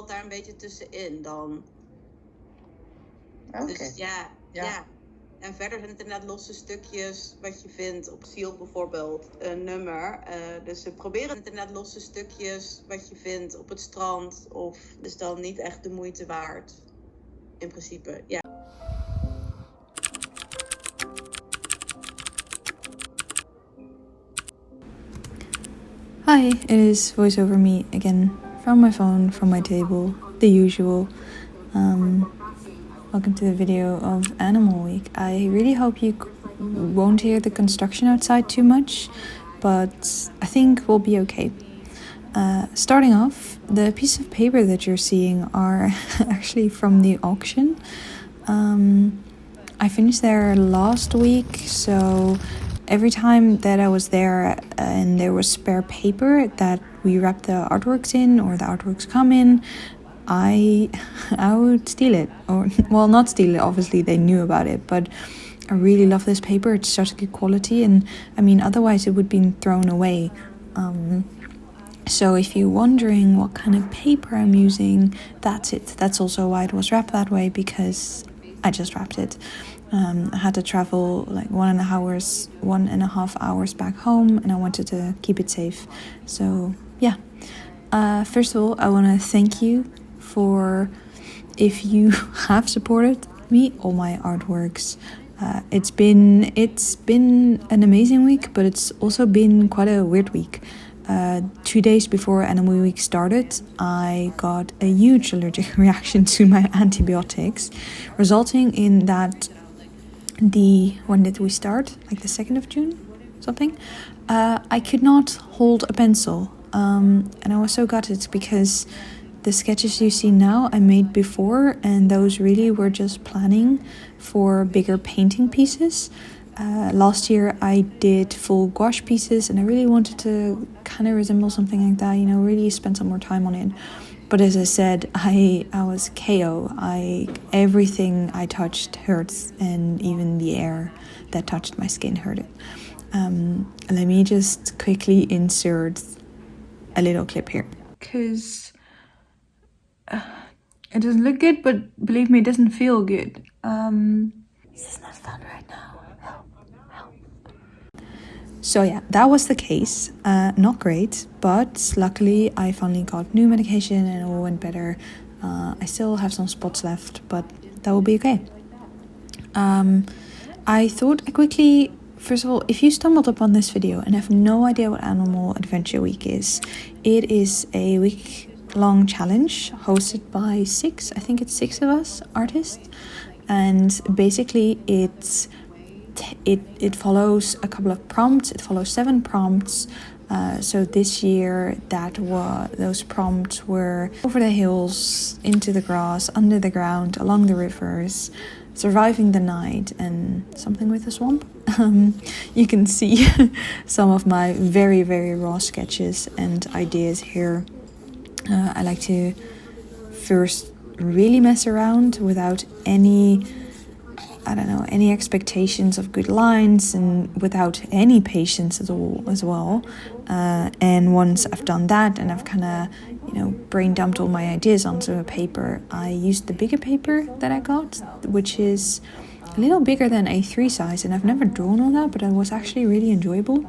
valt daar een beetje tussenin dan. Oké. Dus ja. En verder zijn het inderdaad losse stukjes wat je vindt op ziel bijvoorbeeld, een nummer. Dus we proberen het inderdaad losse stukjes wat je vindt op het strand. Of dus dan niet echt de moeite waard. In principe, ja. Hi, it is Voice Over Me again, from my phone, from my table, the usual. Welcome to the video of Animal Week. I really hope you won't hear the construction outside too much, but I think we'll be okay. Starting off, the piece of paper that you're seeing are actually from the auction. I finished there last week, so every time that I was there and there was spare paper that we wrap the artworks in or the artworks come in, I would steal it. Or, well, not steal it, obviously they knew about it, but I really love this paper. It's such a good quality, and I mean, otherwise it would be thrown away. So if you're wondering what kind of paper I'm using, that's it. That's also why it was wrapped that way, because I just wrapped it. I had to travel like 1.5 hours back home, and I wanted to keep it safe. So yeah. First of all, I want to thank you for, if you have supported me, all my artworks. It's been an amazing week, but it's also been quite a weird week. 2 days before Animal Week started, I got a huge allergic reaction to my antibiotics, resulting in that when did we start? Like the 2nd of June? Something? I could not hold a pencil. And I was so gutted because the sketches you see now I made before, and those really were just planning for bigger painting pieces. Last year I did full gouache pieces, and I really wanted to kind of resemble something like that, really spend some more time on it. But as I said, I was KO. Everything I touched hurts, and even the air that touched my skin hurted. Let me just quickly insert a little clip here, because it doesn't look good, but believe me, it doesn't feel good. This is not fun right now. Help. So yeah, that was the case. Not great, but luckily I finally got new medication and it all went better. I still have some spots left, but that will be okay. I thought quickly, first of all, if you stumbled upon this video and have no idea what Animal Adventure Week is, it is a week-long challenge hosted by six of us artists, and basically it follows a couple of prompts. It follows 7 prompts. So this year those prompts were over the hills, into the grass, under the ground, along the rivers, surviving the night, and something with a swamp. You can see some of my very, very raw sketches and ideas here. I like to first really mess around without any expectations of good lines, and without any patience at all as well. And once I've done that and I've kind of, brain dumped all my ideas onto a paper, I used the bigger paper that I got, which is a little bigger than A3 size, and I've never drawn all that, but it was actually really enjoyable.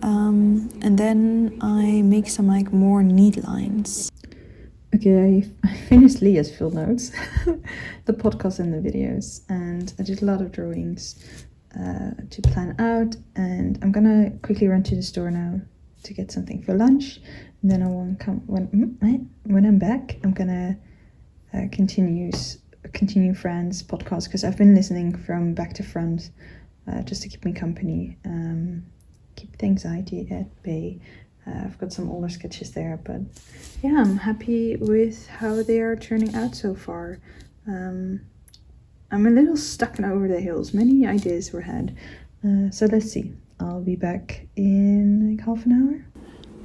And then I make some more neat lines. Okay, I finished Leah's field notes, the podcast and the videos, and I did a lot of drawings to plan out, and I'm gonna quickly run to the store now to get something for lunch, and then I won't come when I'm back. I'm gonna continue Fran's podcast, because I've been listening from back to front just to keep me company, keep the anxiety at bay. I've got some older sketches there, but yeah, I'm happy with how they are turning out so far. I'm a little stuck over the hills. Many ideas were had. So let's see. I'll be back in half an hour.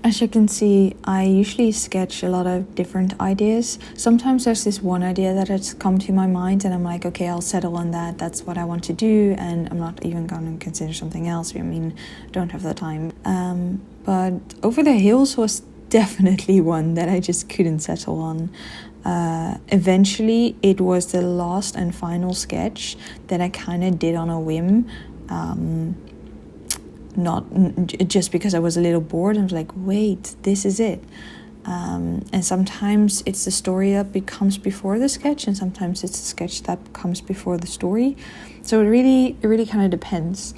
As you can see, I usually sketch a lot of different ideas. Sometimes there's this one idea that has come to my mind and I'm like, okay, I'll settle on that. That's what I want to do, and I'm not even going to consider something else. I mean, I don't have the time. But Over the Hills was definitely one that I just couldn't settle on. Eventually, it was the last and final sketch that I kind of did on a whim. Not just because I was a little bored. I was like, wait, this is it. And sometimes it's the story that comes before the sketch, and sometimes it's the sketch that comes before the story. So it really kind of depends.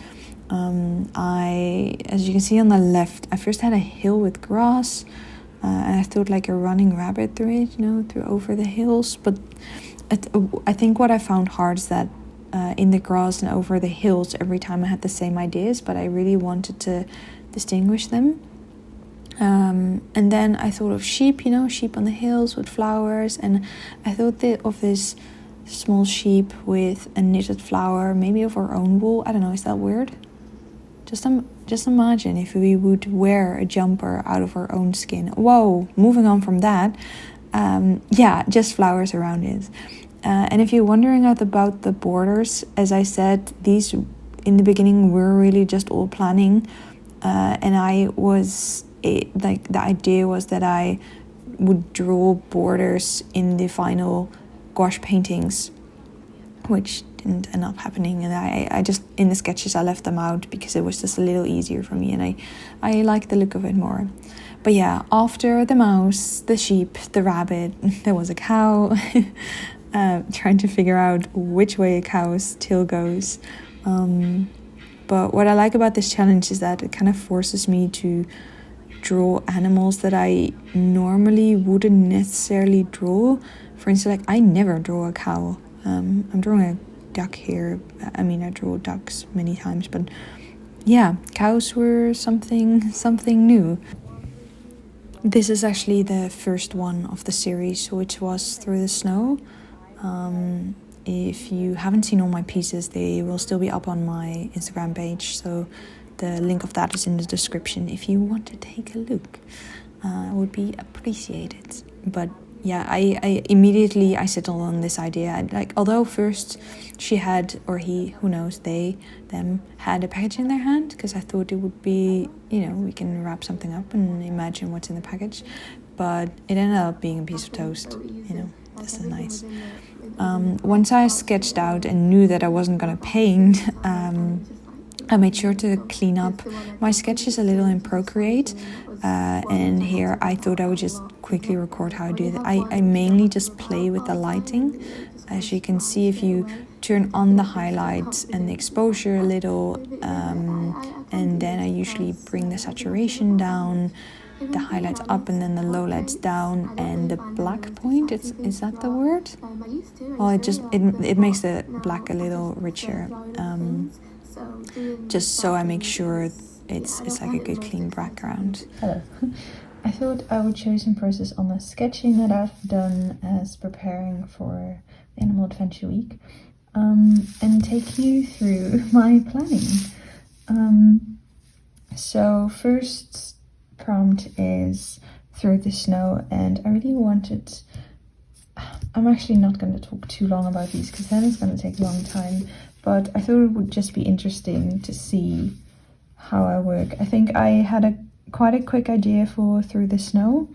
As you can see on the left, I first had a hill with grass, and I thought like a running rabbit through it, through over the hills. But I think what I found hard is that in the grass and over the hills, every time I had the same ideas, but I really wanted to distinguish them. And then I thought of sheep, sheep on the hills with flowers, and I thought of this small sheep with a knitted flower, maybe of our own wool. I don't know, is that weird? Just imagine if we would wear a jumper out of our own skin. Whoa, moving on from that. Just flowers around it. And if you're wondering about the borders, as I said, these in the beginning were really just all planning. And the idea was that I would draw borders in the final gouache paintings, which didn't end up happening. And I just, in the sketches, I left them out because it was just a little easier for me, and I like the look of it more. But yeah, after the mouse, the sheep, the rabbit, there was a cow. Trying to figure out which way a cow's tail goes. But what I like about this challenge is that it kind of forces me to draw animals that I normally wouldn't necessarily draw. For instance, I never draw a cow. I'm drawing a duck here. I mean, I draw ducks many times, but yeah, cows were something new. This is actually the first one of the series, which was Through the Snow. If you haven't seen all my pieces, they will still be up on my Instagram page, so the link of that is in the description if you want to take a look. It would be appreciated. But yeah, I immediately settled on this idea. Although first she had, or he, who knows, them had a package in their hand, because I thought it would be, we can wrap something up and imagine what's in the package. But it ended up being a piece of toast, This is nice. Once I sketched out and knew that I wasn't going to paint, I made sure to clean up my sketches a little in Procreate. And here I thought I would just quickly record how I do that. I mainly just play with the lighting. As you can see, if you turn on the highlights and the exposure a little, and then I usually bring the saturation down, the highlights up, and then the lowlights down, and the black point, is that the word? Well, it makes the black a little richer, just so I make sure it's like a good clean background. Hello. I thought I would show you some process on the sketching that I've done as preparing for Animal Adventure Week, and take you through my planning. So first prompt is Through the Snow, and I really wanted, I'm actually not going to talk too long about these because then it's going to take a long time, but I thought it would just be interesting to see how I work. I think I had quite a quick idea for Through the Snow.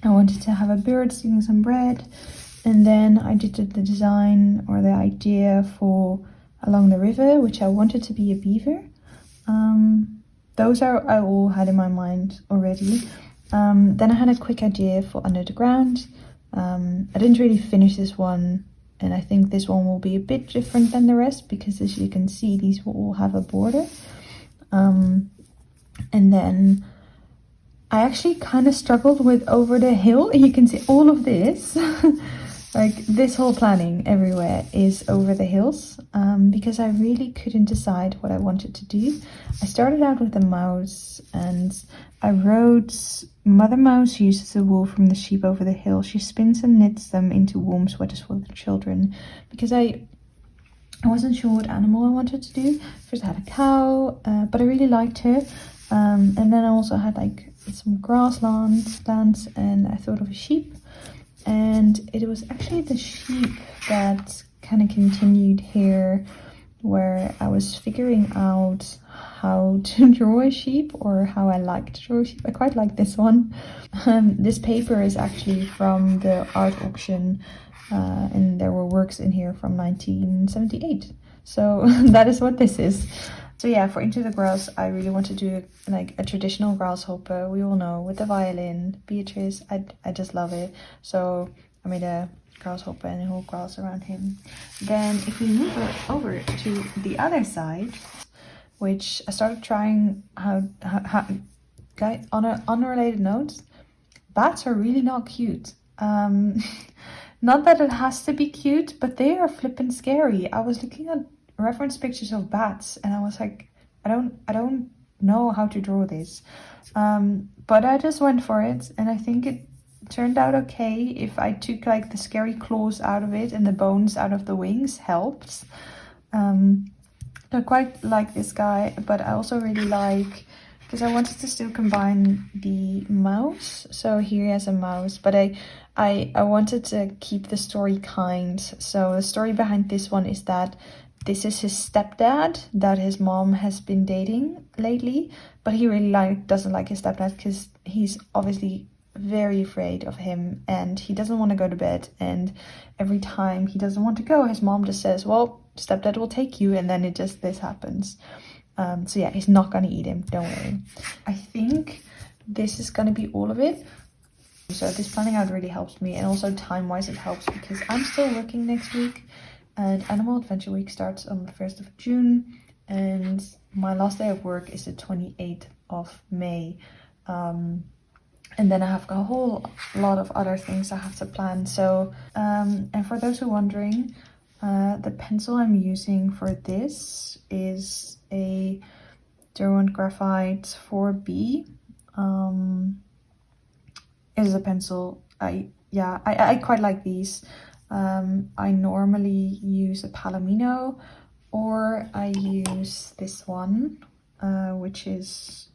I wanted to have a bird stealing some bread, and then I did the design or the idea for Along the River, which I wanted to be a beaver. Those I all had in my mind already. Then I had a quick idea for Under the Ground. I didn't really finish this one, and I think this one will be a bit different than the rest because, as you can see, these will all have a border. And then I actually kind of struggled with Over the Hill. You can see all of this. Like this whole planning everywhere is over the hills, because I really couldn't decide what I wanted to do. I started out with a mouse, and I wrote, Mother Mouse uses the wool from the sheep over the hill. She spins and knits them into warm sweaters for the children, because I wasn't sure what animal I wanted to do. First I had a cow, but I really liked her. And then I also had like some grasslands, and I thought of a sheep. And it was actually the sheep that kind of continued here where I was figuring out how to draw a sheep, or how I like to draw a sheep. I quite like this one. This paper is actually from the art auction, and there were works in here from 1978. So that is what this is. So yeah, for Into the Grass, I really want to do like a traditional grasshopper. We all know, with the violin, Beatrice. I just love it. So I made a grasshopper and a whole grass around him. Then if we move over to the other side, which I started trying guy, on an unrelated note, bats are really not cute. Not that it has to be cute, but they are flippin' scary. I was looking at reference pictures of bats and I was like, I don't know how to draw this. But I just went for it, and I think it turned out okay. If I took like the scary claws out of it and the bones out of the wings, helped. I quite like this guy, but I also really like, because I wanted to still combine the mouse. So here he has a mouse, but I wanted to keep the story kind. So the story behind this one is that this is his stepdad that his mom has been dating lately, but he really doesn't like his stepdad because he's obviously very afraid of him and he doesn't want to go to bed, and every time he doesn't want to go, his mom just says, well, stepdad will take you, and then this happens. So yeah, he's not gonna eat him, don't worry. I think this is gonna be all of it. So this planning out really helps me, and also time wise it helps because I'm still working next week, and Animal Adventure Week starts on the 1st of June, and my last day of work is the 28th of May. And then I have a whole lot of other things I have to plan. So, and for those who are wondering, the pencil I'm using for this is a Derwent Graphite 4B. It is a pencil. I quite like these. I normally use a Palomino, or I use this one, which is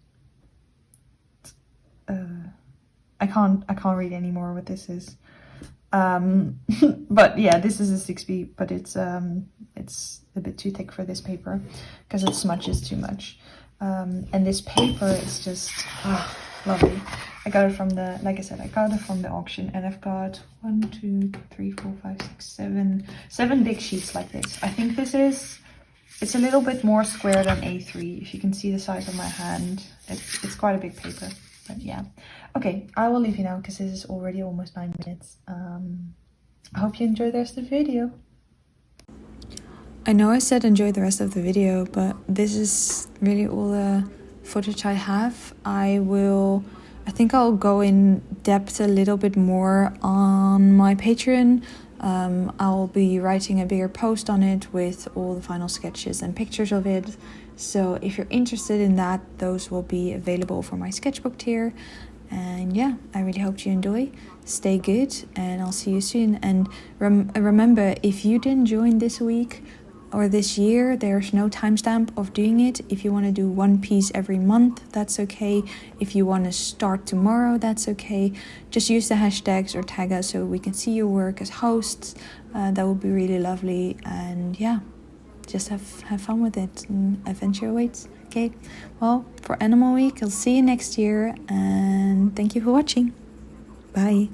I can't read anymore what this is. But yeah, this is a 6B, but it's a bit too thick for this paper because it smudges too much. And this paper is just lovely. I got it from the, like I said, I got it from the auction, and I've got 1, 2, 3, 4, 5, 6, 7 big sheets like this. I think it's a little bit more square than A3. If you can see the size of my hand, it's quite a big paper. But yeah, okay, I will leave you now because this is already almost 9 minutes. I hope you enjoy the rest of the video. I know I said enjoy the rest of the video, but this is really all the footage I have. I think I'll go in depth a little bit more on my Patreon. I'll be writing a bigger post on it with all the final sketches and pictures of it. So if you're interested in that, those will be available for my sketchbook tier. And yeah, I really hope you enjoy. Stay good, and I'll see you soon. And remember, if you didn't join this week or this year, there's no timestamp of doing it. If you want to do one piece every month, that's okay. If you want to start tomorrow, that's okay. Just use the hashtags or tag us so we can see your work as hosts. That would be really lovely. And yeah, just have fun with it, and adventure awaits. Okay, well, for Animal Week, I'll see you next year, and thank you for watching. Bye.